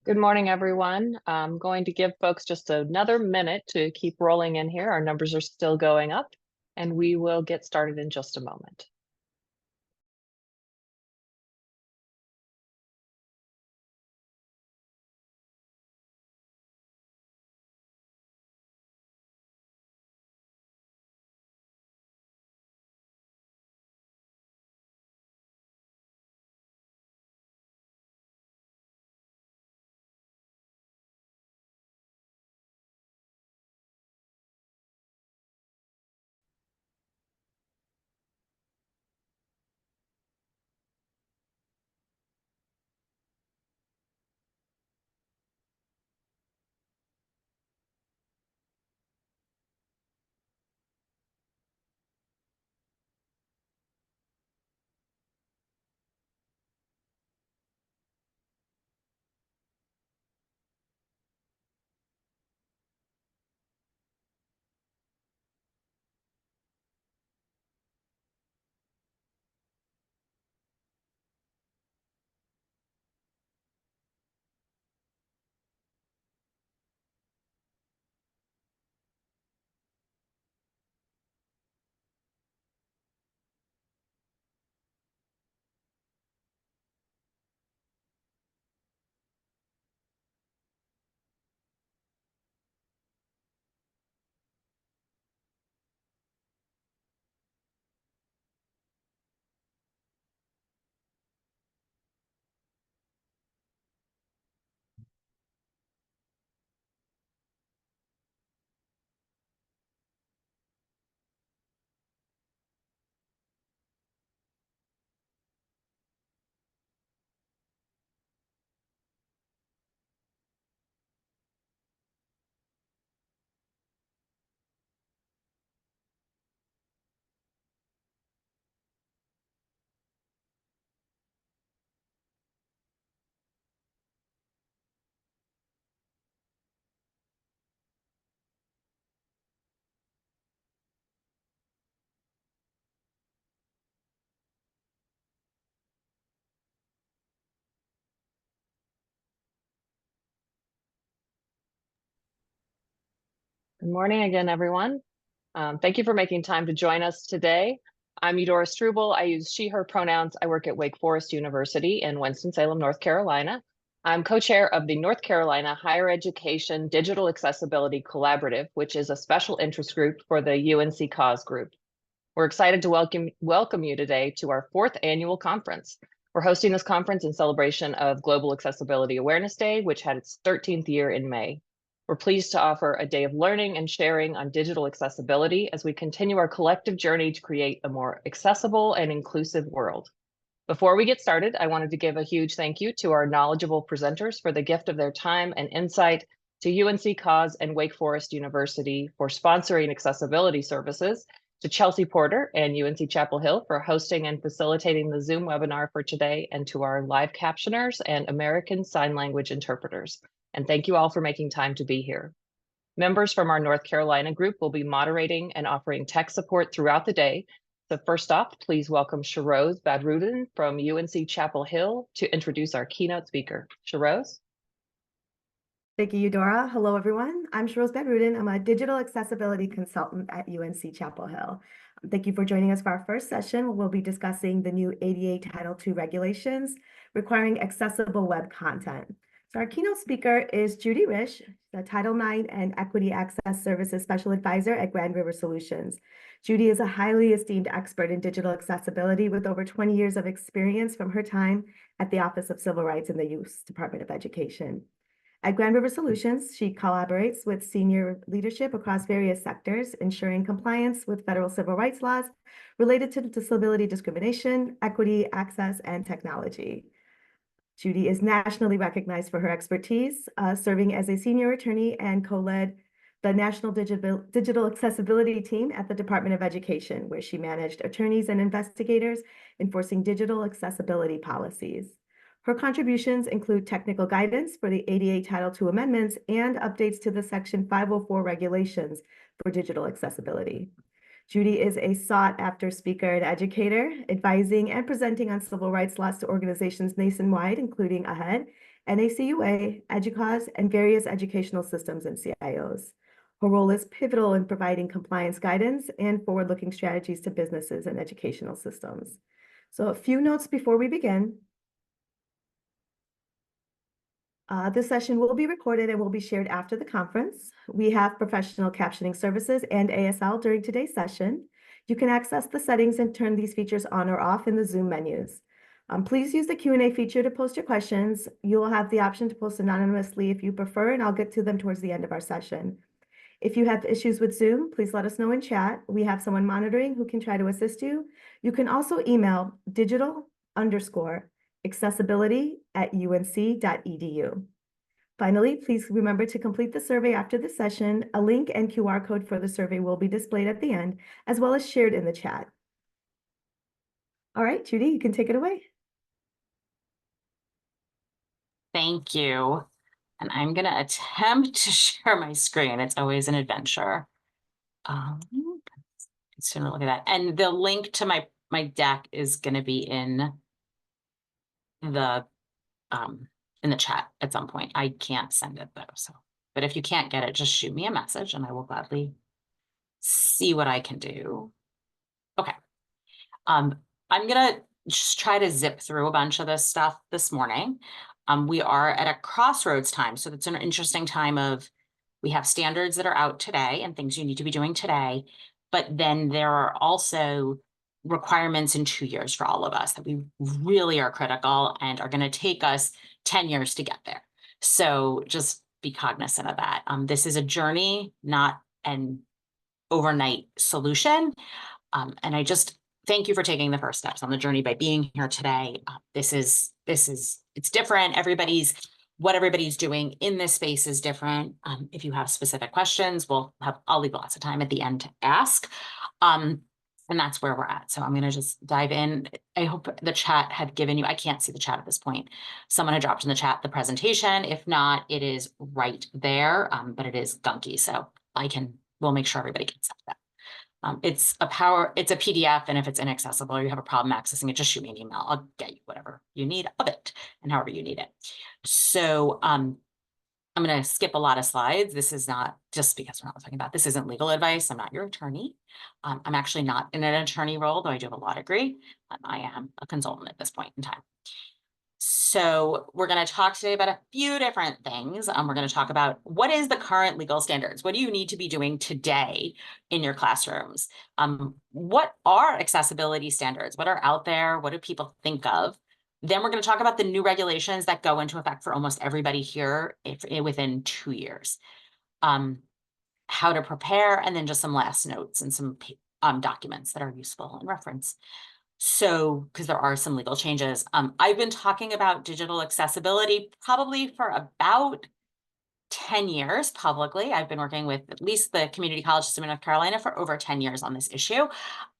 Good morning, everyone. I'm going to give folks just another minute to keep rolling in here. Our numbers are still going up, and we will get started in just a moment. Good morning again, everyone. Thank you for making time to join us today. I'm Eudora Struble. I use she, her pronouns. I work at Wake Forest University in Winston-Salem, North Carolina. I'm co-chair of the North Carolina Higher Education Digital Accessibility Collaborative, which is a special interest group for the UNC Cause Group. We're excited to welcome you today to our 4th annual conference. We're hosting this conference in celebration of Global Accessibility Awareness Day, which had its 13th year in May. We're pleased to offer a day of learning and sharing on digital accessibility as we continue our collective journey to create a more accessible and inclusive world. Before we get started, I wanted to give a huge thank you to our knowledgeable presenters for the gift of their time and insight, to UNC Cause and Wake Forest University for sponsoring accessibility services, to Chelsea Porter and UNC Chapel Hill for hosting and facilitating the Zoom webinar for today, and to our live captioners and American Sign Language interpreters. And thank you all for making time to be here. Members from our North Carolina group will be moderating and offering tech support throughout the day. So first off, please welcome Shiroz Badruddin from UNC Chapel Hill to introduce our keynote speaker. Shiroz? Thank you, Eudora. Hello, everyone. I'm Shiroz Badruddin. I'm a digital accessibility consultant at UNC Chapel Hill. Thank you for joining us for our first session. We'll be discussing the new ADA Title II regulations requiring accessible web content. So our keynote speaker is Judy Risch, the Title IX and Equity Access Services Special Advisor at Grand River Solutions. Judy is a highly esteemed expert in digital accessibility with over 20 years of experience from her time at the Office of Civil Rights in the U.S. Department of Education. At Grand River Solutions, she collaborates with senior leadership across various sectors, ensuring compliance with federal civil rights laws related to disability discrimination, equity, access, and technology. Judy is nationally recognized for her expertise, serving as a senior attorney and co-led the National Digital Accessibility Team at the Department of Education, where she managed attorneys and investigators enforcing digital accessibility policies. Her contributions include technical guidance for the ADA Title II amendments and updates to the Section 504 regulations for digital accessibility. Judy is a sought-after speaker and educator, advising and presenting on civil rights laws to organizations nationwide, including AHEAD NACUA, EDUCAUSE, and various educational systems and CIOs. Her role is pivotal in providing compliance guidance and forward-looking strategies to businesses and educational systems. So a few notes before we begin. This session will be recorded and will be shared after the conference. We have professional captioning services and ASL during today's session. You can access the settings and turn these features on or off in the Zoom menus. Please use the Q&A feature to post your questions. You will have the option to post anonymously if you prefer, and I'll get to them towards the end of our session. If you have issues with Zoom, please let us know in chat. We have someone monitoring who can try to assist you. You can also email digital_accessibility@unc.edu. Finally, please remember to complete the survey after the session. A link and QR code for the survey will be displayed at the end, as well as shared in the chat. All right, Judy, you can take it away. Thank you. And I'm going to attempt to share my screen. It's always an adventure. Sooner look at that. And the link to my deck is going to be in the chat at some point. I can't send it though. So, but if you can't get it, just shoot me a message and I will gladly see what I can do. Okay. I'm going to just try to zip through a bunch of this stuff this morning. We are at a crossroads time. So it's an interesting time of, we have standards that are out today and things you need to be doing today, but then there are also requirements in 2 years for all of us that we really are critical and are going to take us 10 years to get there. So just be cognizant of that. This is a journey, not an overnight solution. And I just thank you for taking the first steps on the journey by being here today. It's different. What everybody's doing in this space is different. If you have specific questions, I'll leave lots of time at the end to ask. And that's where we're at. So I'm going to just dive in. I hope the chat had given you, I can't see the chat at this point. Someone had dropped in the chat the presentation. If not, it is right there, but it is gunky. So we'll make sure everybody gets that. It's a PDF, and if it's inaccessible or you have a problem accessing it, just shoot me an email. I'll get you whatever you need of it and however you need it. So I'm going to skip a lot of slides. This is not just because we're not talking about, this isn't legal advice. I'm not your attorney. I'm actually not in an attorney role, though I do have a law degree. I am a consultant at this point in time. So we're going to talk today about a few different things. We're going to talk about what is the current legal standards? What do you need to be doing today in your classrooms? What are accessibility standards? What are out there? What do people think of? Then we're going to talk about the new regulations that go into effect for almost everybody here within 2 years. How to prepare, and then just some last notes and some documents that are useful and reference. So, because there are some legal changes, I've been talking about digital accessibility probably for about 10 years publicly. I've been working with at least the community college system in North Carolina for over 10 years on this issue.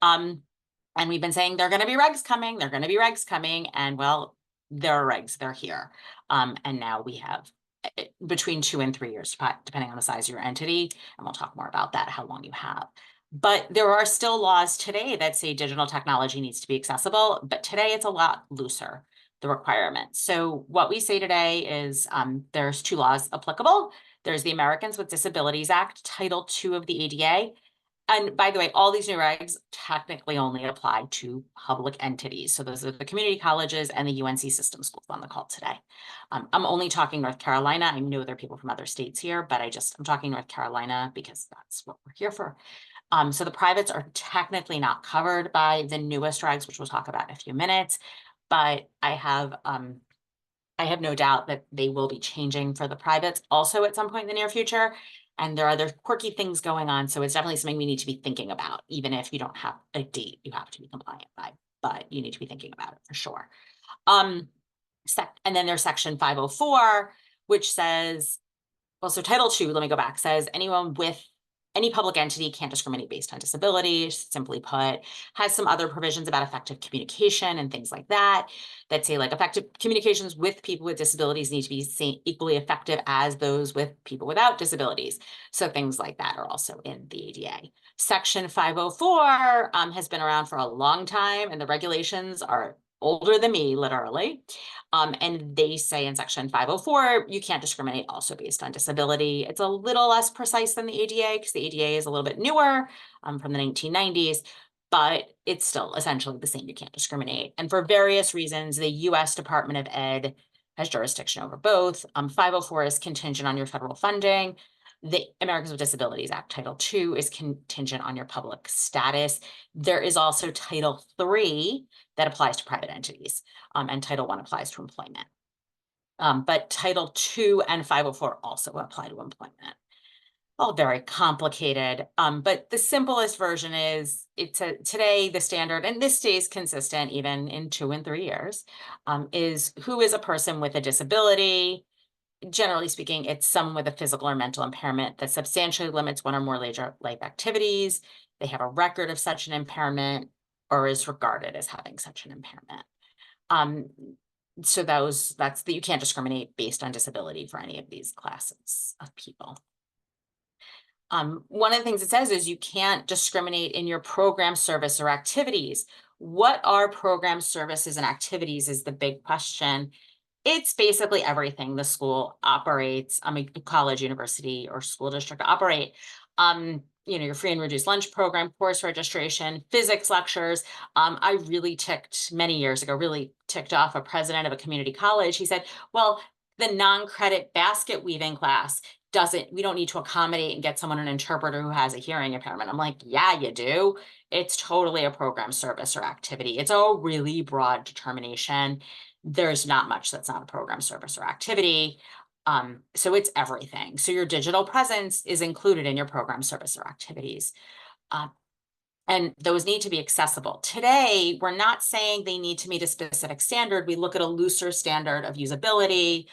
And we've been saying there are going to be regs coming, there are going to be regs coming, and well, there are regs, they're here. And now we have between 2 and 3 years, depending on the size of your entity, and we'll talk more about that, how long you have. But there are still laws today that say digital technology needs to be accessible, but today it's a lot looser, the requirements. So what we say today is there's 2 laws applicable. There's the Americans with Disabilities Act, Title II of the ADA. And by the way, all these new regs technically only apply to public entities. So those are the community colleges and the UNC system schools on the call today. I'm only talking North Carolina. I know there are people from other states here, but I'm talking North Carolina because that's what we're here for. So the privates are technically not covered by the newest regs, which we'll talk about in a few minutes, but I have no doubt that they will be changing for the privates also at some point in the near future. And there are other quirky things going on. So it's definitely something we need to be thinking about, even if you don't have a date you have to be compliant by, but you need to be thinking about it for sure. And then there's section 504, which says, well, so Title II, let me go back, says anyone with any public entity can't discriminate based on disability, simply put, has some other provisions about effective communication and things like that, that say like effective communications with people with disabilities need to be equally effective as those with people without disabilities. So things like that are also in the ADA. Section 504 has been around for a long time, and the regulations are older than me, literally. And they say in section 504, you can't discriminate also based on disability. It's a little less precise than the ADA because the ADA is a little bit newer, from the 1990s, but it's still essentially the same. You can't discriminate. And for various reasons, the US Department of Ed has jurisdiction over both. 504 is contingent on your federal funding. The Americans with Disabilities Act, Title II, is contingent on your public status. There is also Title III that applies to private entities, and Title I applies to employment. But Title II and 504 also apply to employment. All very complicated, but the simplest version is today the standard, and this stays consistent even in 2 and 3 years, is who is a person with a disability. Generally speaking, it's someone with a physical or mental impairment that substantially limits one or more leisure life activities. They have a record of such an impairment or is regarded as having such an impairment. So that's you can't discriminate based on disability for any of these classes of people. One of the things it says is you can't discriminate in your program, service, or activities. What are program, services, and activities is the big question. It's basically everything the school operates, a college, university, or school district operate. Your free and reduced lunch program, course registration, physics lectures. I really many years ago, really ticked off a president of a community college. He said, well, the non-credit basket weaving class we don't need to accommodate and get someone an interpreter who has a hearing impairment. I'm like, yeah, you do. It's totally a program, service, or activity. It's a really broad determination. There's not much that's not a program, service, or activity. So it's everything. So your digital presence is included in your program, service, or activities. And those need to be accessible. Today, we're not saying they need to meet a specific standard. We look at a looser standard of usability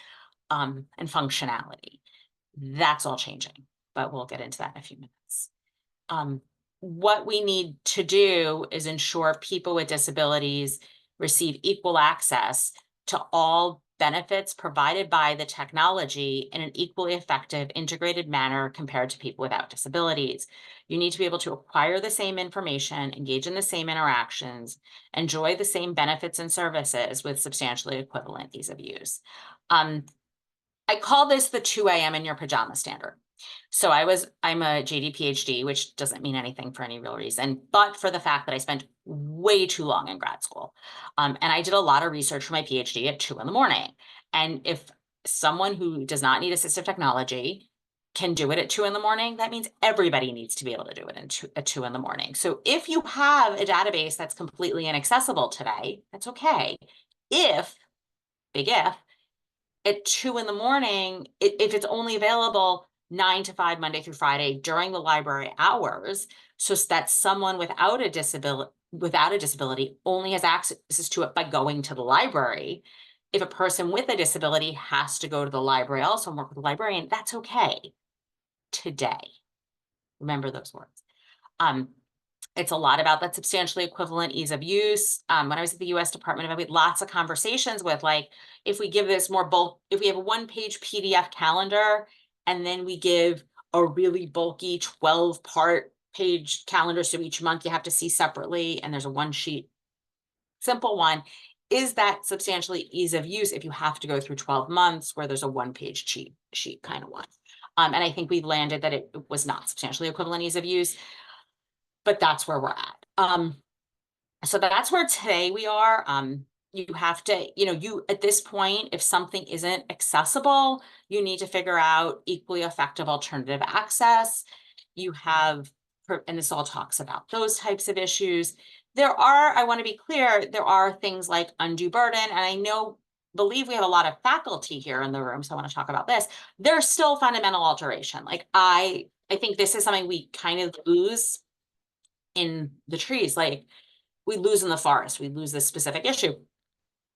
and functionality. That's all changing, but we'll get into that in a few minutes. What we need to do is ensure people with disabilities receive equal access to all benefits provided by the technology in an equally effective, integrated manner compared to people without disabilities. You need to be able to acquire the same information, engage in the same interactions, enjoy the same benefits and services with substantially equivalent ease of use. I call this the 2 a.m. in your pajama standard. So I'm a JD PhD, which doesn't mean anything for any real reason, but for the fact that I spent way too long in grad school. And I did a lot of research for my PhD at 2 in the morning. And if someone who does not need assistive technology can do it at 2 in the morning, that means everybody needs to be able to do it at 2 in the morning. So if you have a database that's completely inaccessible today, that's okay. Big if, at 2 in the morning, if it's only available 9 to 5 Monday through Friday during the library hours, so that someone without a disability only has access to it by going to the library. If a person with a disability has to go to the library also and work with the librarian, that's okay today. Remember those words. It's a lot about that substantially equivalent ease of use. When I was at the US Department of Ed, we had lots of conversations with, like, if we give this more bulk, if we have a 1-page PDF calendar, and then we give a really bulky 12-part page calendar, so each month you have to see separately, and there's a 1-sheet simple one, is that substantially ease of use if you have to go through 12 months where there's a 1-page sheet kind of one? And I think we've landed that it was not substantially equivalent ease of use. But that's where we're at. So that's where today we are. You have to, at this point, if something isn't accessible, you need to figure out equally effective alternative access. You have, and this all talks about those types of issues. I want to be clear, there are things like undue burden, and I believe we have a lot of faculty here in the room, so I want to talk about this. There's still fundamental alteration. Like I think this is something we kind of lose in the trees, like we lose in the forest, we lose this specific issue.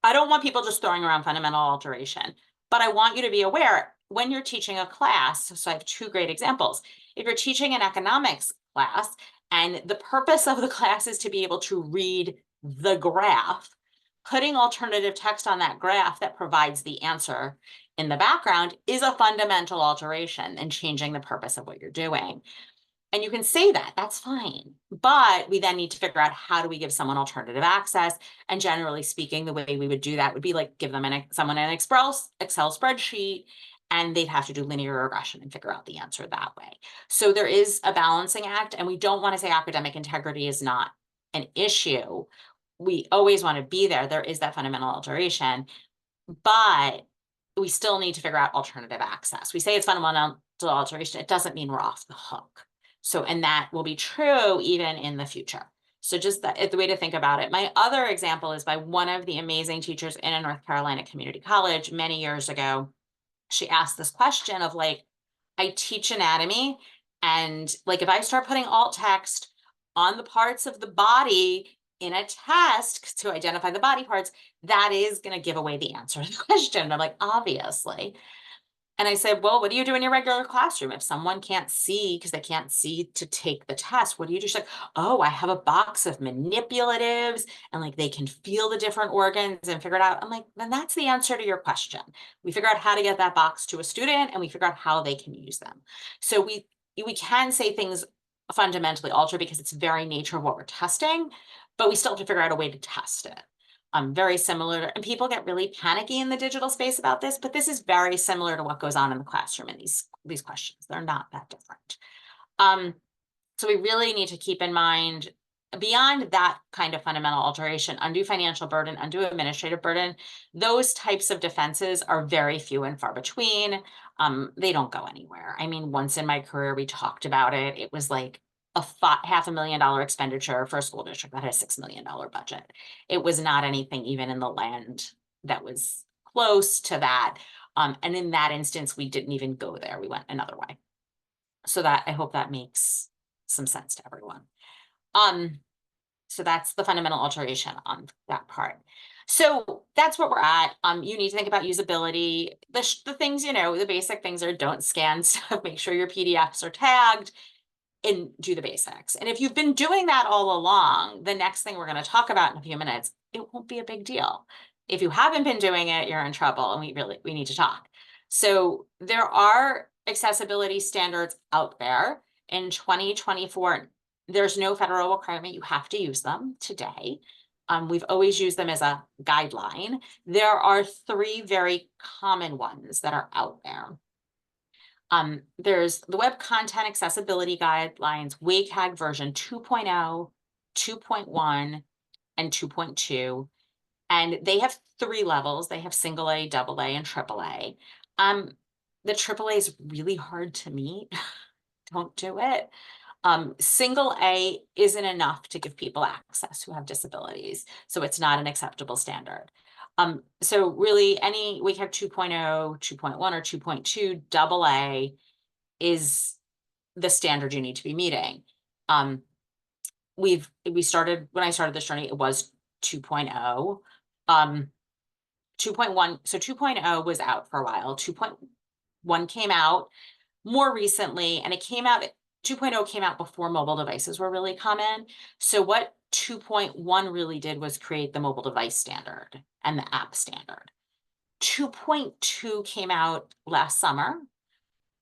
I don't want people just throwing around fundamental alteration, but I want you to be aware when you're teaching a class. So I have 2 great examples. If you're teaching an economics class and the purpose of the class is to be able to read the graph, putting alternative text on that graph that provides the answer in the background is a fundamental alteration and changing the purpose of what you're doing. And you can say that, that's fine. But we then need to figure out, how do we give someone alternative access? And generally speaking, the way we would do that would be like, give them someone an Excel spreadsheet, and they'd have to do linear regression and figure out the answer that way. So there is a balancing act, and we don't want to say academic integrity is not an issue. We always want to be there. There is that fundamental alteration, but we still need to figure out alternative access. We say it's fundamental alteration. It doesn't mean we're off the hook. So, and that will be true even in the future. So just the way to think about it. My other example is by one of the amazing teachers in a North Carolina community college many years ago. She asked this question of like, I teach anatomy, and like, if I start putting alt text on the parts of the body in a test to identify the body parts, that is going to give away the answer to the question. And I'm like, obviously. And I said, well, what do you do in your regular classroom? If someone can't see because they can't see to take the test, what do you do? She's like, oh, I have a box of manipulatives, and like they can feel the different organs and figure it out. I'm like, then that's the answer to your question. We figure out how to get that box to a student, and we figure out how they can use them. So we can say things fundamentally alter because it's very nature of what we're testing, but we still have to figure out a way to test it. Very similar, and people get really panicky in the digital space about this, but this is very similar to what goes on in the classroom in these questions. They're not that different. So we really need to keep in mind, beyond that kind of fundamental alteration, undue financial burden, undue administrative burden, those types of defenses are very few and far between. They don't go anywhere. I mean, once in my career, we talked about it. It was like a $500,000 expenditure for a school district that had a $6 million budget. It was not anything even in the land that was close to that. And in that instance, we didn't even go there. We went another way. So that, I hope that makes some sense to everyone. So that's the fundamental alteration on that part. So that's where we're at. You need to think about usability. The things, the basic things are, don't scan stuff, make sure your PDFs are tagged, and do the basics. And if you've been doing that all along, the next thing we're going to talk about in a few minutes, it won't be a big deal. If you haven't been doing it, you're in trouble, and we need to talk. So there are accessibility standards out there. In 2024, there's no federal requirement. You have to use them today. We've always used them as a guideline. There are 3 very common ones that are out there. There's the Web Content Accessibility Guidelines, WCAG version 2.0, 2.1, and 2.2. And they have 3 levels. They have single A, double A, and triple A. The triple A is really hard to meet. Don't do it. Single A isn't enough to give people access who have disabilities. So it's not an acceptable standard. So really any WCAG 2.0, 2.1, or 2.2 double A is the standard you need to be meeting. When I started this journey, it was 2.0. 2.1, so 2.0 was out for a while. 2.1 came out more recently, and 2.0 came out before mobile devices were really common. So what 2.1 really did was create the mobile device standard and the app standard. 2.2 came out last summer.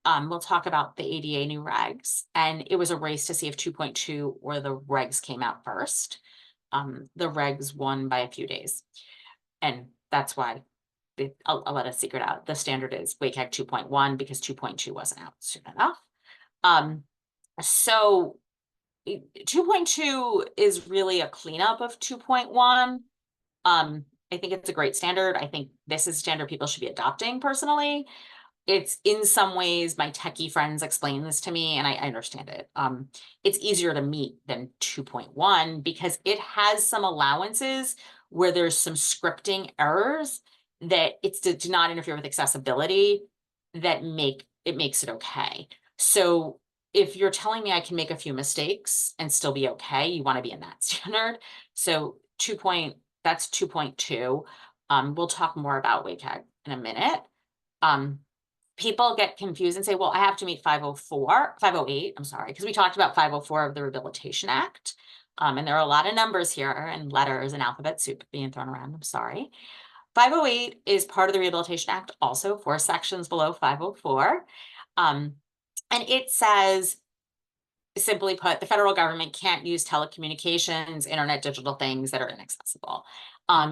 We'll talk about the ADA new regs, and it was a race to see if 2.2 or the regs came out first. The regs won by a few days, and that's why I'll let a secret out. The standard is WCAG 2.1 because 2.2 wasn't out soon enough. So 2.2 is really a cleanup of 2.1. I think it's a great standard. I think this is a standard people should be adopting personally. It's in some ways, my techie friends explain this to me, and I understand it. It's easier to meet than 2.1 because it has some allowances where there's some scripting errors that it's to not interfere with accessibility that makes it okay. So if you're telling me I can make a few mistakes and still be okay, you want to be in that standard. So that's 2.2. We'll talk more about WCAG in a minute. People get confused and say, well, I have to meet 508, I'm sorry, because we talked about 504 of the Rehabilitation Act. And there are a lot of numbers here and letters and alphabet soup being thrown around, I'm sorry. 508 is part of the Rehabilitation Act, also 4 sections below 504. And it says simply put, the federal government can't use telecommunications, internet, digital things that are inaccessible.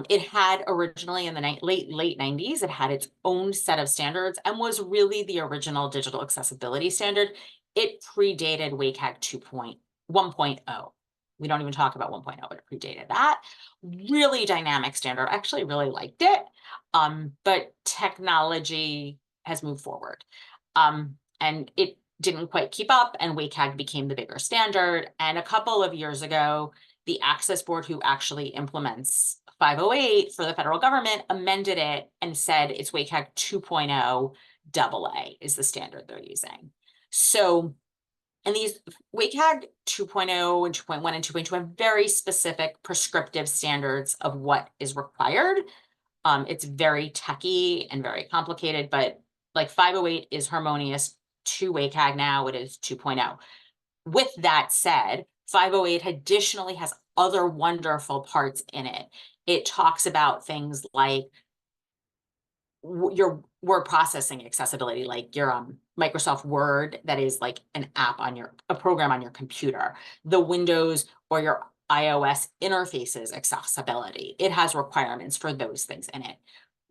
It had originally in the late 90s, it had its own set of standards and was really the original digital accessibility standard. It predated WCAG 1.0. We don't even talk about 1.0, it predated that. Really dynamic standard. I actually really liked it, but technology has moved forward. And it didn't quite keep up, and WCAG became the bigger standard. And a couple of years ago, the Access Board, who actually implements 508 for the federal government, amended it and said it's WCAG 2.0 AA is the standard they're using. So, and these WCAG 2.0 and 2.1 and 2.2 have very specific prescriptive standards of what is required. It's very techy and very complicated, but like 508 is harmonious to WCAG now, it is 2.0. With that said, 508 additionally has other wonderful parts in it. It talks about things like your word processing accessibility, like your Microsoft Word, that is like an app on a program on your computer, the Windows or your iOS interfaces accessibility. It has requirements for those things in it.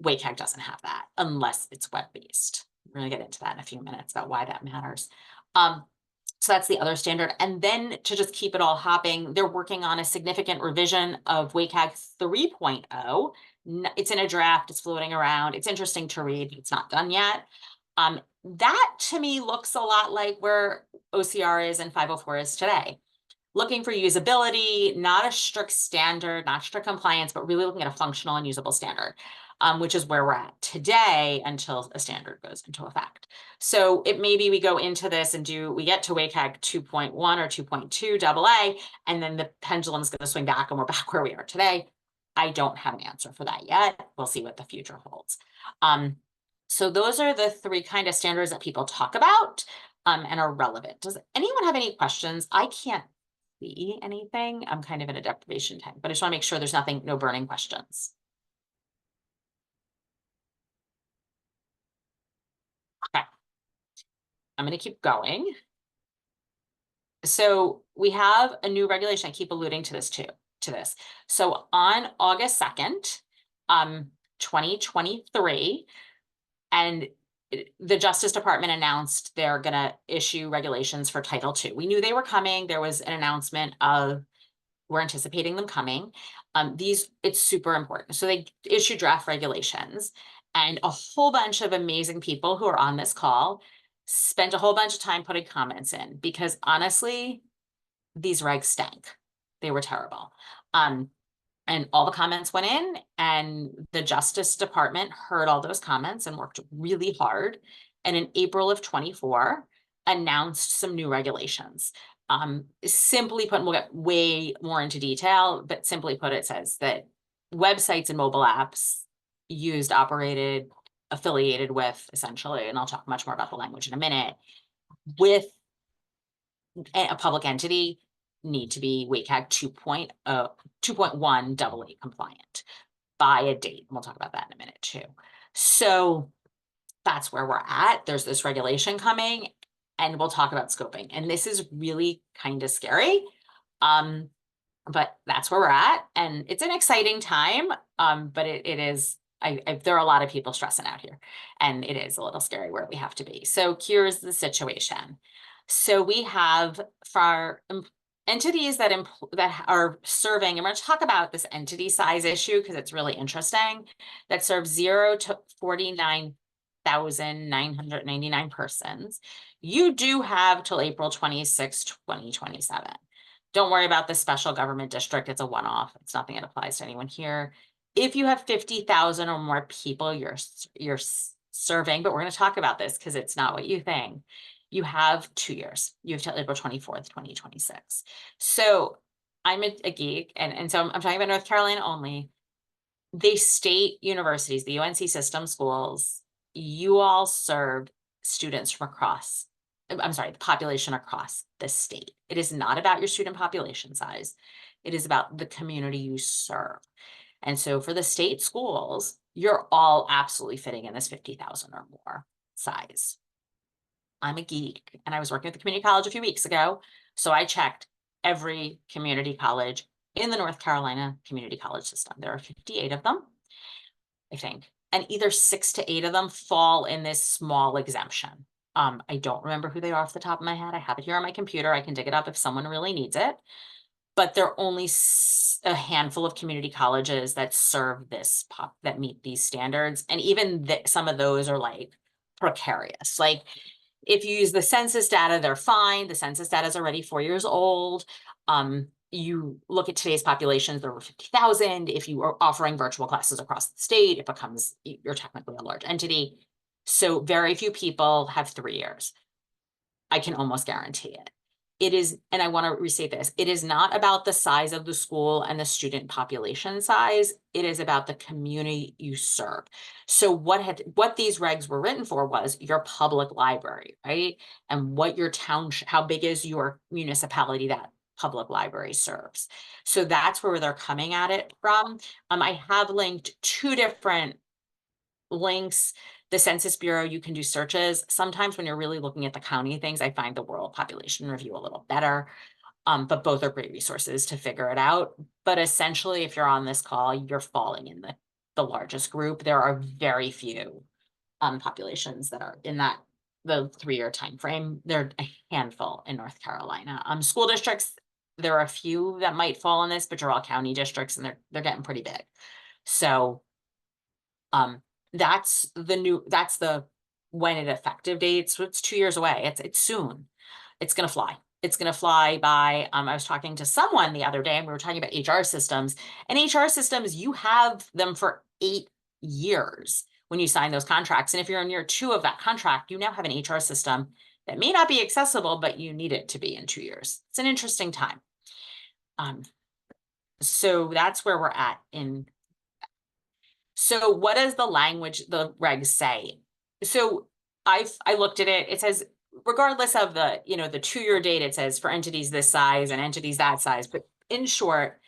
WCAG doesn't have that unless it's web-based. We're going to get into that in a few minutes about why that matters. So that's the other standard. And then to just keep it all hopping, they're working on a significant revision of WCAG 3.0. It's in a draft, it's floating around. It's interesting to read, but it's not done yet. That to me looks a lot like where OCR is and 504 is today. Looking for usability, not a strict standard, not strict compliance, but really looking at a functional and usable standard, which is where we're at today until a standard goes into effect. So it maybe we go into this and we get to WCAG 2.1 or 2.2 AA, and then the pendulum is going to swing back and we're back where we are today. I don't have an answer for that yet. We'll see what the future holds. So those are the three kind of standards that people talk about and are relevant. Does anyone have any questions? I can't see anything. I'm kind of in a deprivation time, but I just want to make sure there's no burning questions. Okay. I'm going to keep going. So we have a new regulation. I keep alluding to this too, So on August 2nd, 2023, and the Justice Department announced they're going to issue regulations for Title II. We knew they were coming. There was an announcement of we're anticipating them coming. It's super important. So they issue draft regulations, and a whole bunch of amazing people who are on this call spent a whole bunch of time putting comments in, because honestly, these regs stank. They were terrible. And all the comments went in, and the Justice Department heard all those comments and worked really hard. And in April of 24, announced some new regulations. Simply put, and we'll get way more into detail, but simply put, it says that websites and mobile apps used, operated, affiliated with, essentially, and I'll talk much more about the language in a minute, with a public entity need to be WCAG 2.1 AA compliant by a date. And we'll talk about that in a minute too. So that's where we're at. There's this regulation coming, and we'll talk about scoping. And this is really kind of scary. But that's where we're at. And it's an exciting time. But it is, there are a lot of people stressing out here, and it is a little scary where we have to be. So here's the situation. So we have, for our entities that are serving, and we're going to talk about this entity size issue because it's really interesting, that serve 0 to 49,999 persons. You do have till April 26, 2027. Don't worry about the special government district. It's a one-off. It's nothing that applies to anyone here. If you have 50,000 or more people you're serving, but we're going to talk about this because it's not what you think. You have 2 years. You have till April 24th, 2026. So I'm a geek, and so I'm talking about North Carolina only. The state universities, the UNC system schools, you all serve students from across, I'm sorry, the population across the state. It is not about your student population size. It is about the community you serve. And so for the state schools, you're all absolutely fitting in this 50,000 or more size. I'm a geek, and I was working at the community college a few weeks ago So I checked every community college in the North Carolina community college system. There are 58 of them, I think, and either 6 to 8 of them fall in this small exemption. I don't remember who they are off the top of my head. I have it here on my computer. I can dig it up if someone really needs it. But there are only a handful of community colleges that serve this that meet these standards. And even some of those are like precarious. Like if you use the census data, they're fine. The census data is already 4 years old. You look at today's populations, there were 50,000. If you are offering virtual classes across the state, it becomes, you're technically a large entity. So very few people have 3 years. I can almost guarantee it. It is, and I want to restate this, it is not about the size of the school and the student population size. It is about the community you serve. So what these regs were written for was your public library, right? And what your town, how big is your municipality that public library serves. So that's where they're coming at it from. I have linked 2 different links. The Census Bureau, you can do searches. Sometimes when you're really looking at the county things, I find the World Population Review a little better. But both are great resources to figure it out. But essentially, if you're on this call, you're falling in the largest group. There are very few populations that are in the 3-year time frame. There are a handful in North Carolina. School districts, there are a few that might fall in this, but you're all county districts and they're getting pretty big. So that's the when it effective date. So it's 2 years away. It's soon. It's gonna fly. It's gonna fly by. I was talking to someone the other day and we were talking about HR systems. And HR systems, you have them for 8 years when you sign those contracts. And if you're in year 2 of that contract, you now have an HR system that may not be accessible, but you need it to be in 2 years. It's an interesting time. So that's where we're at in. So what does the language, the regs say? So I looked at it. It says, regardless of the 2-year date, it says for entities this size and entities that size, but in short,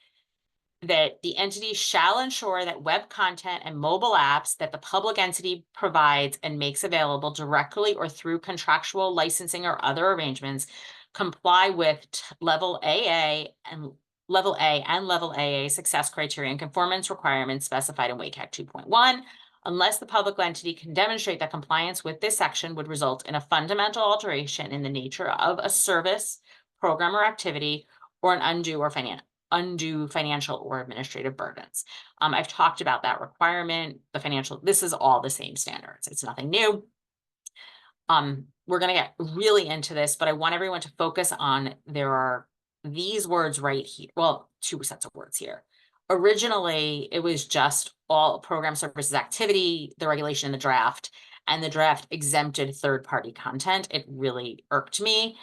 that the entity shall ensure that web content and mobile apps that the public entity provides and makes available directly or through contractual licensing or other arrangements comply with level A and level AA success criteria and conformance requirements specified in WCAG 2.1, unless the public entity can demonstrate that compliance with this section would result in a fundamental alteration in the nature of a service, program, or activity, or an undue financial or administrative burdens. I've talked about that requirement, this is all the same standards. It's nothing new. We're going to get really into this, but I want everyone to focus on, there are these words right here. Well, 2 sets of words here. Originally, it was just all program services activity, the regulation in the draft, and the draft exempted third-party content. It really irked me.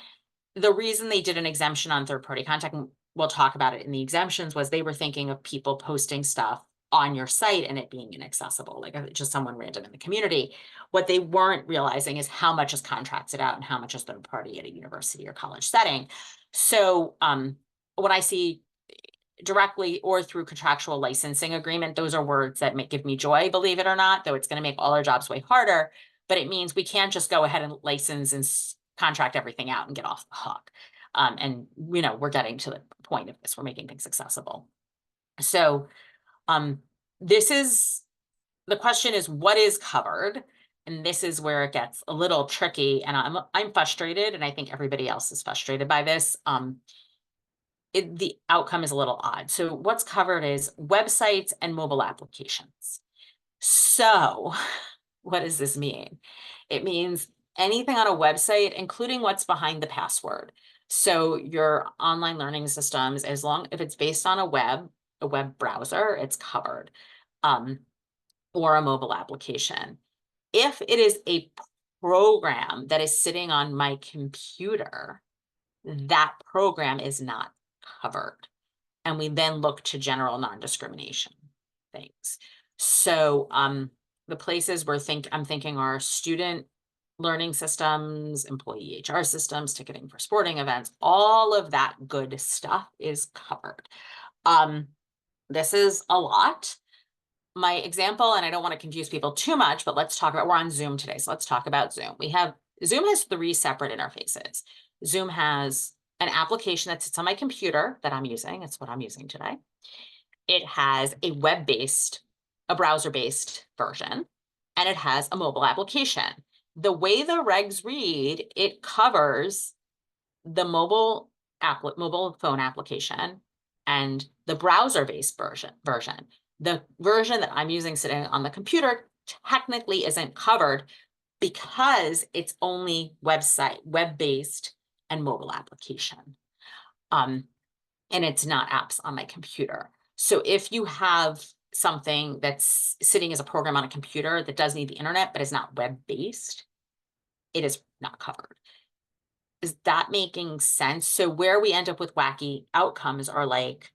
The reason they did an exemption on third-party content, and we'll talk about it in the exemptions, was they were thinking of people posting stuff on your site and it being inaccessible, like just someone random in the community. What they weren't realizing is how much is contracted out and how much is third party at a university or college setting. So when I see directly or through contractual licensing agreement, those are words that give me joy, believe it or not, though it's going to make all our jobs way harder. But it means we can't just go ahead and license and contract everything out and get off the hook. And we're getting to the point of this. We're making things accessible. So the question is, what is covered? And this is where it gets a little tricky. And I'm frustrated, and I think everybody else is frustrated by this. The outcome is a little odd. So what's covered is websites and mobile applications. So what does this mean? It means anything on a website, including what's behind the password. So your online learning systems, if it's based on a web browser, it's covered, or a mobile application. If it is a program that is sitting on my computer, that program is not covered. And we then look to general non-discrimination things. So the places I'm thinking are student learning systems, employee HR systems, ticketing for sporting events, all of that good stuff is covered. This is a lot. My example, and I don't want to confuse people too much, but let's talk about, we're on Zoom today. So let's talk about Zoom. Zoom has 3 separate interfaces. Zoom has, an application that sits on my computer that I'm using. It's what I'm using today. It has a a browser-based version, and it has a mobile application. The way the regs read, it covers the mobile phone application and the browser-based version. The version that I'm using sitting on the computer technically isn't covered because it's only web-based and mobile application. And it's not apps on my computer. So if you have something that's sitting as a program on a computer that does need the internet, but is not web-based, it is not covered. Is that making sense? So where we end up with wacky outcomes are like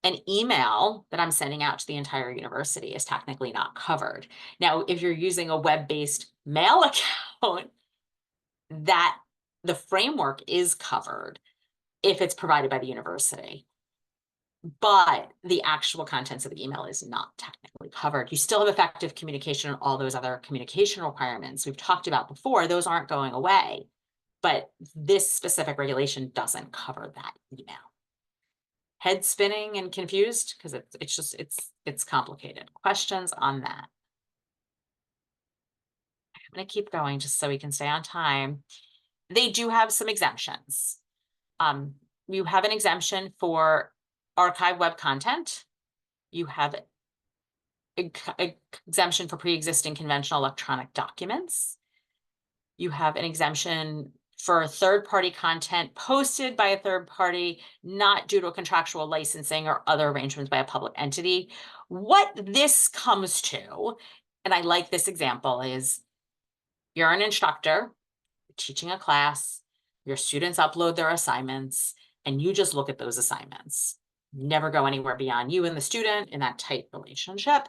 an email that I'm sending out to the entire university is technically not covered. Now, if you're using a web-based mail account, that the framework is covered if it's provided by the university. But the actual contents of the email is not technically covered. You still have effective communication and all those other communication requirements we've talked about before. Those aren't going away. But this specific regulation doesn't cover that email. Head spinning and confused because it's complicated. Questions on that? I'm going to keep going just so we can stay on time. They do have some exemptions. You have an exemption for archive web content. You have an exemption for pre-existing conventional electronic documents. You have an exemption for third-party content posted by a third party, not due to a contractual licensing or other arrangements by a public entity. What this comes to, and I like this example, is you're an instructor, teaching a class, your students upload their assignments, and you just look at those assignments. Never go anywhere beyond you and the student in that tight relationship.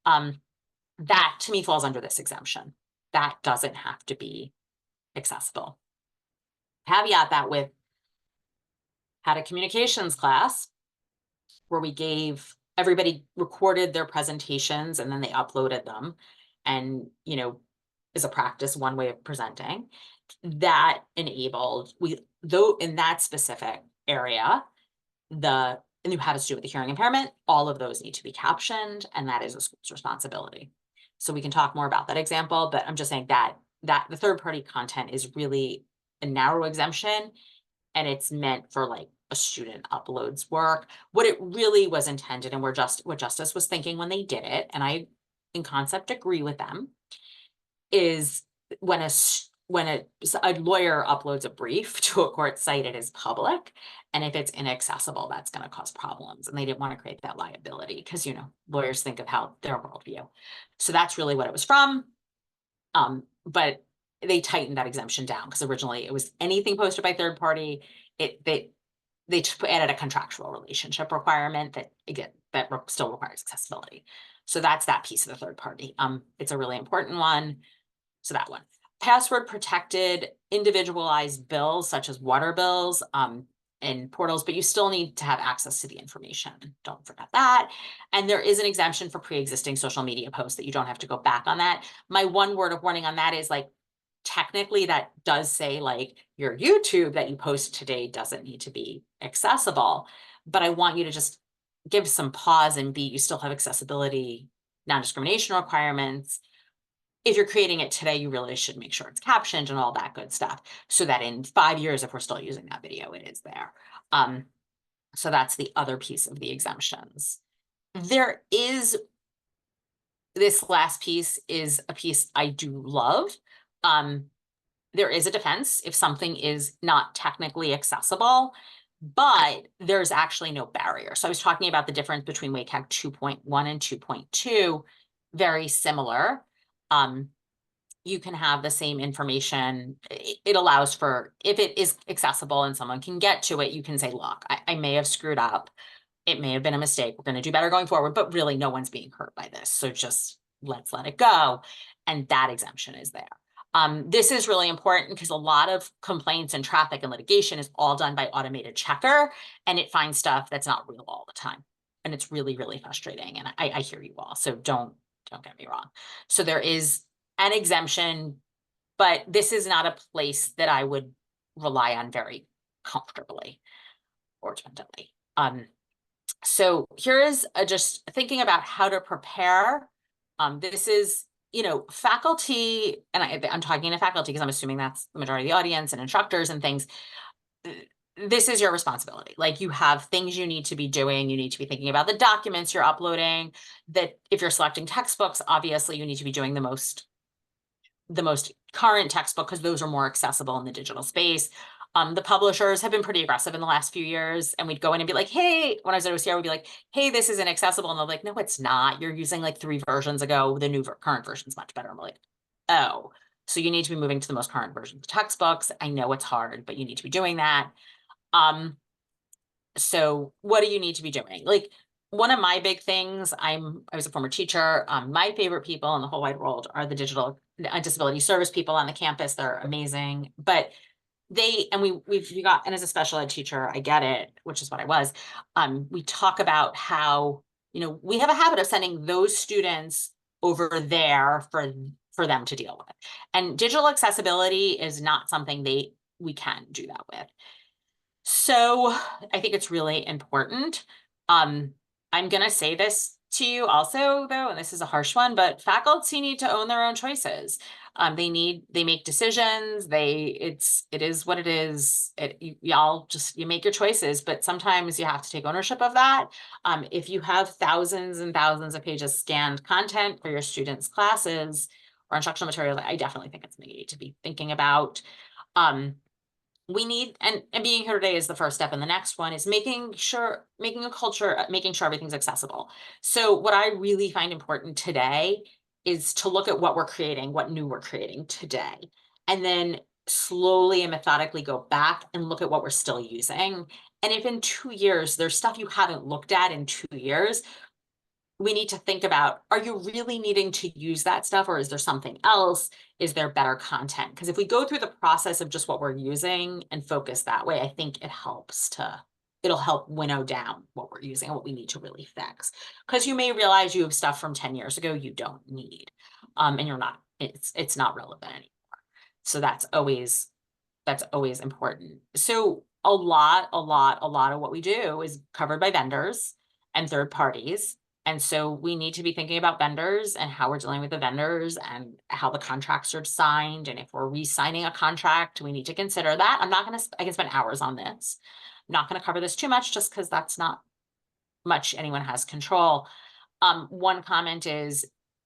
That to me falls under this exemption. That doesn't have to be accessible. Caveat that with, had a communications class where we gave everybody recorded their presentations and then they uploaded them, and is a practice, one way of presenting that enabled though in that specific area, and you had us do with the hearing impairment, all of those need to be captioned, and that is a school's responsibility. So we can talk more about that example, but I'm just saying that the third-party content is really a narrow exemption, and it's meant for like a student uploads work. What it really was intended, and what Justice was thinking when they did it, and I in concept agree with them, is when a lawyer uploads a brief to a court site, it is public. And if it's inaccessible, that's going to cause problems. And they didn't want to create that liability because, lawyers think of how their worldview. So that's really what it was from. But they tightened that exemption down because originally it was anything posted by third party. They added a contractual relationship requirement that still requires accessibility. So that's that piece of the third party. It's a really important one. So that one. Password protected individualized bills such as water bills and portals, but you still need to have access to the information. Don't forget that. And there is an exemption for pre-existing social media posts that you don't have to go back on that. My one word of warning on that is like, technically that does say like your YouTube that you post today doesn't need to be accessible, but I want you to just give some pause and you still have accessibility, non-discrimination requirements. If you're creating it today, you really should make sure it's captioned and all that good stuff so that in 5 years, if we're still using that video, it is there. So that's the other piece of the exemptions. This last piece is a piece I do love. There is a defense if something is not technically accessible, but there's actually no barrier. So I was talking about the difference between WCAG 2.1 and 2.2, very similar. You can have the same information. It allows for, if it is accessible and someone can get to it, you can say, look, I may have screwed up. It may have been a mistake. We're going to do better going forward, but really no one's being hurt by this. So just let's let it go. And that exemption is there. This is really important because a lot of complaints and traffic and litigation is all done by automated checker, and it finds stuff that's not real all the time. And it's really, really frustrating. And I hear you all. So don't get me wrong. So there is an exemption, but this is not a place that I would rely on very comfortably, fortunately. So here is just thinking about how to prepare. This is, faculty, and I'm talking to faculty because I'm assuming that's the majority of the audience and instructors and things. This is your responsibility. Like, you have things you need to be doing. You need to be thinking about the documents you're uploading, that if you're selecting textbooks, obviously you need to be doing the most current textbook, because those are more accessible in the digital space. The publishers have been pretty aggressive in the last few years, and we'd go in and be like, hey, when I was at OCR, we'd be like, hey, this isn't accessible. And they're like, no, it's not. You're using like 3 versions ago. The new current version is much better. And we're like, oh, so you need to be moving to the most current version of textbooks. I know it's hard, but you need to be doing that. So what do you need to be doing? Like, one of my big things, I was a former teacher. My favorite people in the whole wide world are the digital disability service people on the campus. They're amazing, but we've got, and as a special ed teacher, I get it, which is what I was. We talk about how, we have a habit of sending those students over there for them to deal with. And digital accessibility is not something we can do that with. So I think it's really important. I'm going to say this to you also, though, and this is a harsh one, but faculty need to own their own choices. They make decisions. It is what it is. You make your choices, but sometimes you have to take ownership of that. If you have thousands and thousands of pages scanned content for your students' classes or instructional materials, I definitely think it's something you need to be thinking about. We need, and being here today is the first step. And the next one is making sure everything's accessible. So what I really find important today is to look at what we're creating, what new we're creating today, and then slowly and methodically go back and look at what we're still using. And if in 2 years, there's stuff you haven't looked at in 2 years, we need to think about, are you really needing to use that stuff, or is there something else? Is there better content? Because if we go through the process of just what we're using and focus that way, I think it'll help winnow down what we're using and what we need to really fix. Because you may realize you have stuff from 10 years ago you don't need, and it's not relevant anymore. So that's always important. So a lot of what we do is covered by vendors and third parties. And so we need to be thinking about vendors and how we're dealing with the vendors and how the contracts are signed. And if we're re-signing a contract, we need to consider that. I can spend hours on this. I'm not going to cover this too much just because that's not much anyone has control. One comment is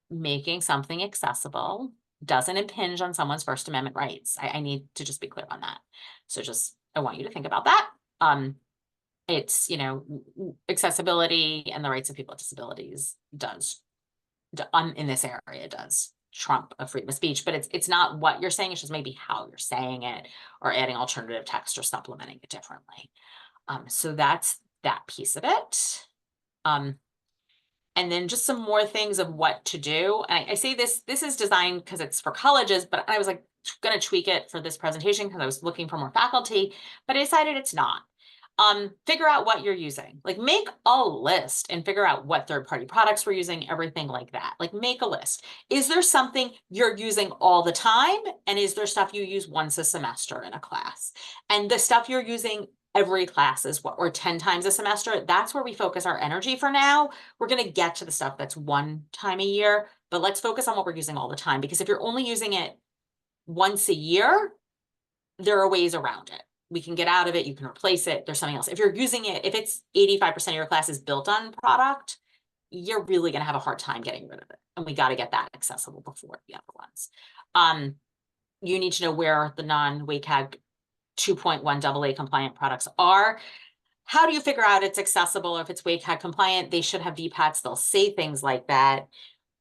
making something accessible doesn't impinge on someone's First Amendment rights. I need to just be clear on that. So I want you to think about that. It's, accessibility and the rights of people with disabilities in this area does trump a freedom of speech, but it's not what you're saying, it's just maybe how you're saying it or adding alternative text or supplementing it differently. So that's that piece of it. And then just some more things of what to do. And I say this is designed because it's for colleges, but I was like going to tweak it for this presentation because I was looking for more faculty, but I decided it's not. Figure out what you're using. Like, make a list and figure out what third-party products we're using, everything like that. Like, make a list. Is there something you're using all the time? And is there stuff you use once a semester in a class? And the stuff you're using every class is what, or 10 times a semester? That's where we focus our energy for now. We're going to get to the stuff that's 1 time a year, but let's focus on what we're using all the time, because if you're only using it once a year, there are ways around it. We can get out of it. You can replace it. There's something else. If you're using it, if it's 85% of your class is built on product, you're really going to have a hard time getting rid of it. And we got to get that accessible before the other ones. You need to know where the non-WCAG 2.1 AA compliant products are. How do you figure out it's accessible or if it's WCAG compliant? They should have VPATs. They'll say things like that,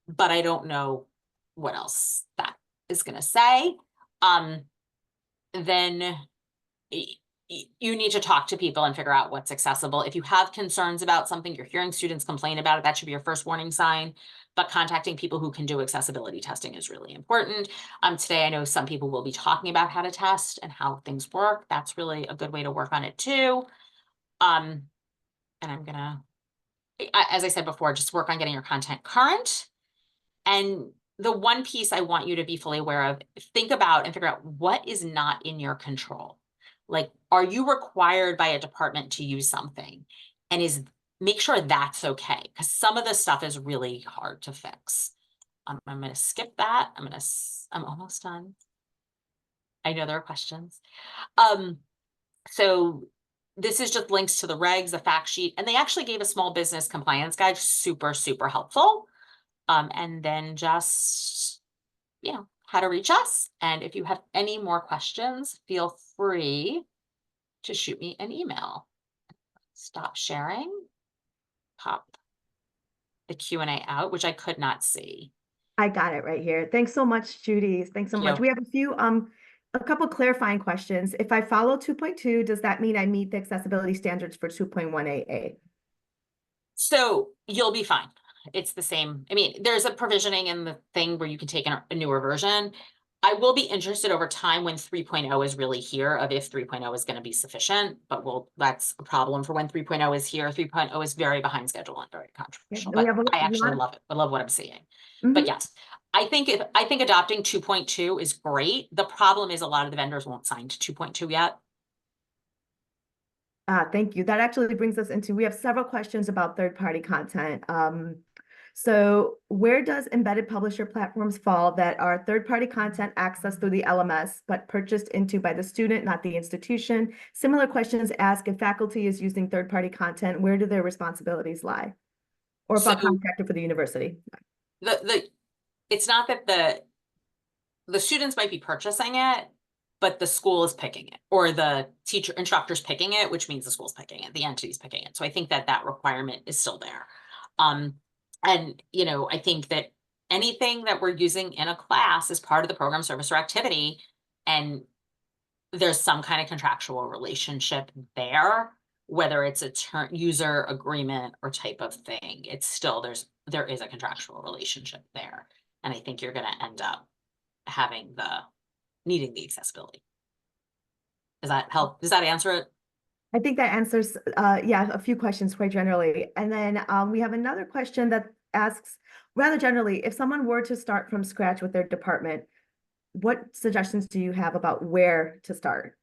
but I don't know what else that is going to say. Then you need to talk to people and figure out what's accessible. If you have concerns about something, you're hearing students complain about it, that should be your first warning sign. But contacting people who can do accessibility testing is really important. Today, I know some people will be talking about how to test and how things work. That's really a good way to work on it too. And I'm gonna, as I said before, just work on getting your content current. And the one piece I want you to be fully aware of, think about and figure out what is not in your control. Like, are you required by a department to use something? And make sure that's okay, because some of the stuff is really hard to fix. I'm going to skip that. I'm almost done. I know there are questions. So this is just links to the regs, the fact sheet, and they actually gave a small business compliance guide, super, super helpful. And then just, how to reach us. And if you have any more questions, feel free to shoot me an email. Stop sharing, pop the Q&A out, which I could not see. I got it right here. Thanks so much, Judy. Thanks so much. We have a couple clarifying questions. If I follow 2.2, does that mean I meet the accessibility standards for 2.1 AA? So you'll be fine. It's the same. I mean, there's a provisioning in the thing where you can take a newer version. I will be interested over time when 3.0 is really here of if 3.0 is going to be sufficient, but that's a problem for when 3.0 is here. 3.0 is very behind schedule and very controversial, but I actually love it. I love what I'm seeing. But yes, I think adopting 2.2 is great. The problem is a lot of the vendors won't sign to 2.2 yet. Thank you. That actually brings us into, we have several questions about third-party content. So where does embedded publisher platforms fall that are third-party content accessed through the LMS, but purchased into by the student, not the institution? Similar questions ask if faculty is using third-party content, where do their responsibilities lie? Or if a contractor for the university. It's not that the students might be purchasing it, but the school is picking it, or the instructor's picking it, which means the school's picking it, the entity's picking it. So I think that requirement is still there. And, I think that anything that we're using in a class is part of the program, service, or activity, and there's some kind of contractual relationship there, whether it's a user agreement or type of thing. It's still, there is a contractual relationship there. And I think you're going to end up needing the accessibility. Does that help? Does that answer it? I think that answers, a few questions quite generally. And then we have another question that asks, rather generally, if someone were to start from scratch with their department, what suggestions do you have about where to start?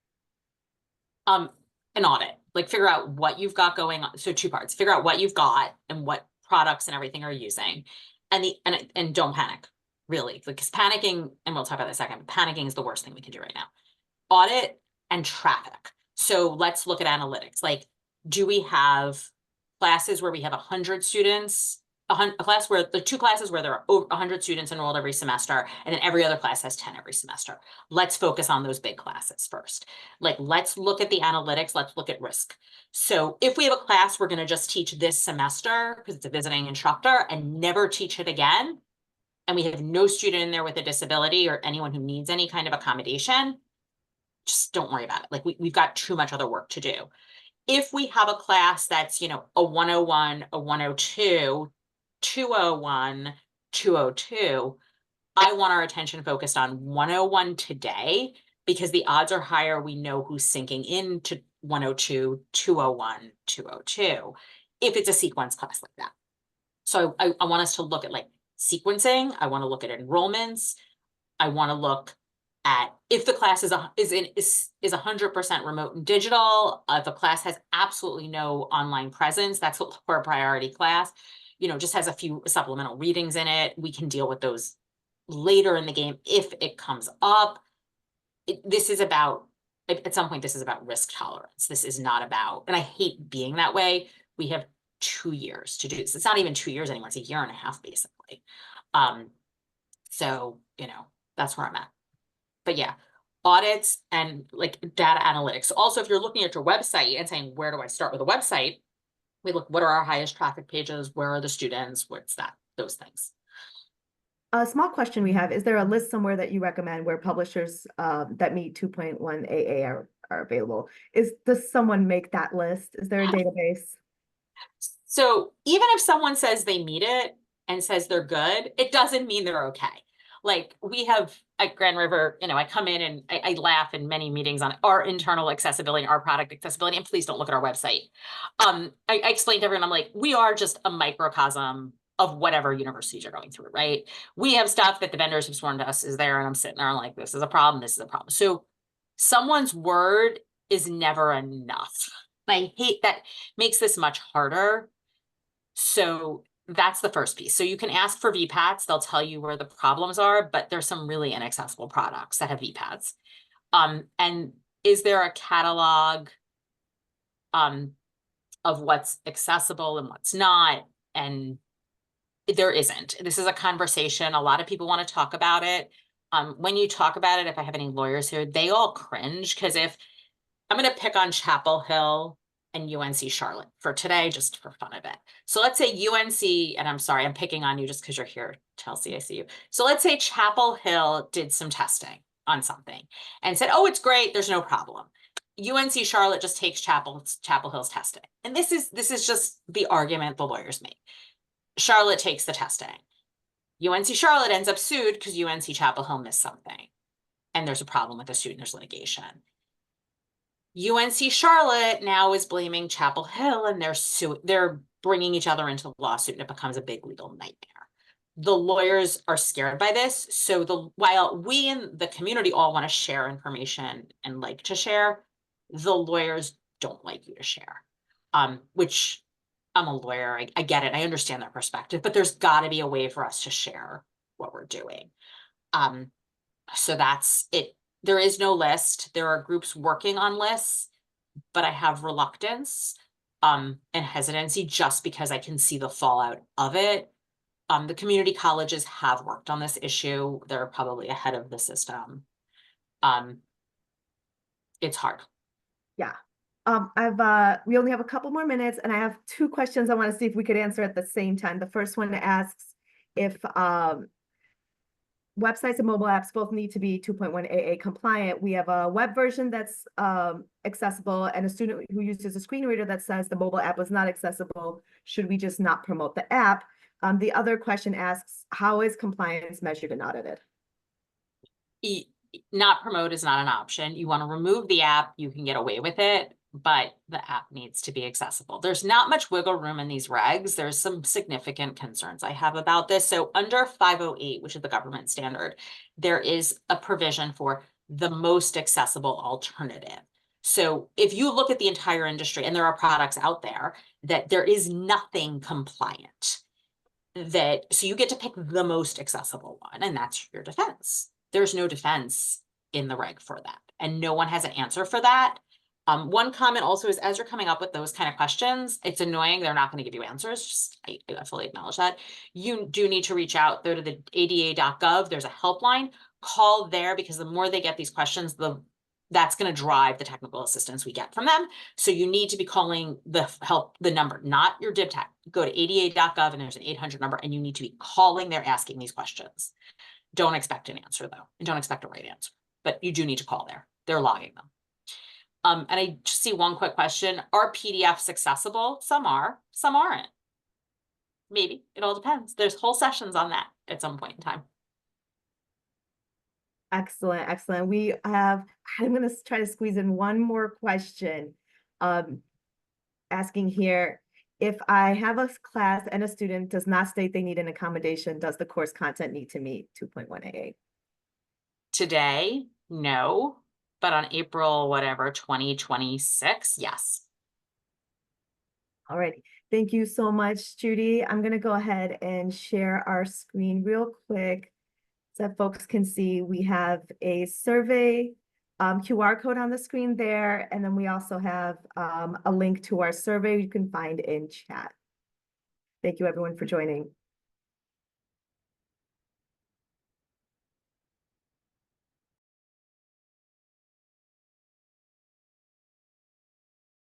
An audit, like figure out what you've got going on. So 2 parts, figure out what you've got and what products and everything are using. And don't panic, really, because panicking, and we'll talk about that in a second, panicking is the worst thing we can do right now. Audit and traffic. So let's look at analytics. Like, do we have classes where we have 100 students, a class where the 2 classes where there are over 100 students enrolled every semester, and then every other class has 10 every semester? Let's focus on those big classes first. Like, let's look at the analytics. Let's look at risk. So if we have a class we're going to just teach this semester because it's a visiting instructor and never teach it again, and we have no student in there with a disability or anyone who needs any kind of accommodation, just don't worry about it. Like, we've got too much other work to do. If we have a class that's, a 101, a 102, 201, 202, I want our attention focused on 101 today, because the odds are higher we know who's sinking into 102, 201, 202, if it's a sequence class like that. So I want us to look at like sequencing. I want to look at enrollments. I want to look at if the class is 100% remote and digital. If a class has absolutely no online presence, that's for a priority class, just has a few supplemental readings in it. We can deal with those later in the game if it comes up. At some point, this is about risk tolerance. This is not about, and I hate being that way. We have 2 years to do this. It's not even 2 years anymore. It's a year and a half, basically. So, that's where I'm at. But yeah, audits and like data analytics. Also, if you're looking at your website and saying, where do I start with a website? We look, what are our highest traffic pages? Where are the students? What's that? Those things. A small question we have, is there a list somewhere that you recommend where publishers that meet 2.1 AA are available? Does someone make that list? Is there a database? So even if someone says they meet it and says they're good, it doesn't mean they're okay. Like, we have at Grand River, I come in and I laugh in many meetings on our internal accessibility, our product accessibility, and please don't look at our website. I explained to everyone, I'm like, we are just a microcosm of whatever universities are going through, right? We have stuff that the vendors have sworn to us is there, and I'm sitting there like, this is a problem, this is a problem. So someone's word is never enough. I hate that, makes this much harder. So that's the first piece. So you can ask for VPATs, they'll tell you where the problems are, but there's some really inaccessible products that have VPATs. And is there a catalog of what's accessible and what's not? And there isn't. This is a conversation. A lot of people want to talk about it. When you talk about it, if I have any lawyers here, they all cringe, because if I'm going to pick on Chapel Hill and UNC Charlotte for today, just for fun of it. So let's say UNC, and I'm sorry, I'm picking on you just because you're here, Chelsea, I see you. So let's say Chapel Hill did some testing on something and said, oh, it's great, there's no problem. UNC Charlotte just takes Chapel Hill's testing. And this is just the argument the lawyers make. Charlotte takes the testing. UNC Charlotte ends up sued because UNC Chapel Hill missed something. And there's a problem with the suit and there's litigation. UNC Charlotte now is blaming Chapel Hill, and they're bringing each other into the lawsuit, and it becomes a big legal nightmare. The lawyers are scared by this. So while we in the community all want to share information and like to share, the lawyers don't like you to share, which I'm a lawyer. I get it. I understand their perspective, but there's got to be a way for us to share what we're doing. So that's it. There is no list. There are groups working on lists, but I have reluctance and hesitancy just because I can see the fallout of it. The community colleges have worked on this issue. They're probably ahead of the system. It's hard. Yeah. We only have a couple more minutes, and I have two questions I want to see if we could answer at the same time. The first one asks if websites and mobile apps both need to be 2.1 AA compliant. We have a web version that's accessible, and a student who uses a screen reader that says the mobile app was not accessible. Should we just not promote the app? The other question asks, how is compliance measured and audited? Not promote is not an option. You want to remove the app, you can get away with it, but the app needs to be accessible. There's not much wiggle room in these regs. There's some significant concerns I have about this. So under 508, which is the government standard, there is a provision for the most accessible alternative. So if you look at the entire industry, and there are products out there that there is nothing compliant, so you get to pick the most accessible one, and that's your defense. There's no defense in the reg for that, and no one has an answer for that. One comment also is, as you're coming up with those kind of questions, it's annoying. They're not going to give you answers. I fully acknowledge that. You do need to reach out though to the ada.gov. There's a helpline. Call there, because the more they get these questions, that's going to drive the technical assistance we get from them. So you need to be calling the number, not your div tech. Go to ada.gov and there's an 800 number, and you need to be calling there asking these questions. Don't expect an answer though, and don't expect a right answer, but you do need to call there. They're logging them. And I just see one quick question. Are PDFs accessible? Some are, some aren't. Maybe, it all depends. There's whole sessions on that at some point in time. Excellent, excellent. I'm going to try to squeeze in one more question. Asking here, if I have a class and a student does not state they need an accommodation, does the course content need to meet 2.1 AA? Today, no, but on April, 2026, yes. All right. Thank you so much, Judy. I'm going to go ahead and share our screen real quick so that folks can see. We have a survey QR code on the screen there, and then we also have a link to our survey you can find in chat. Thank you, everyone, for joining.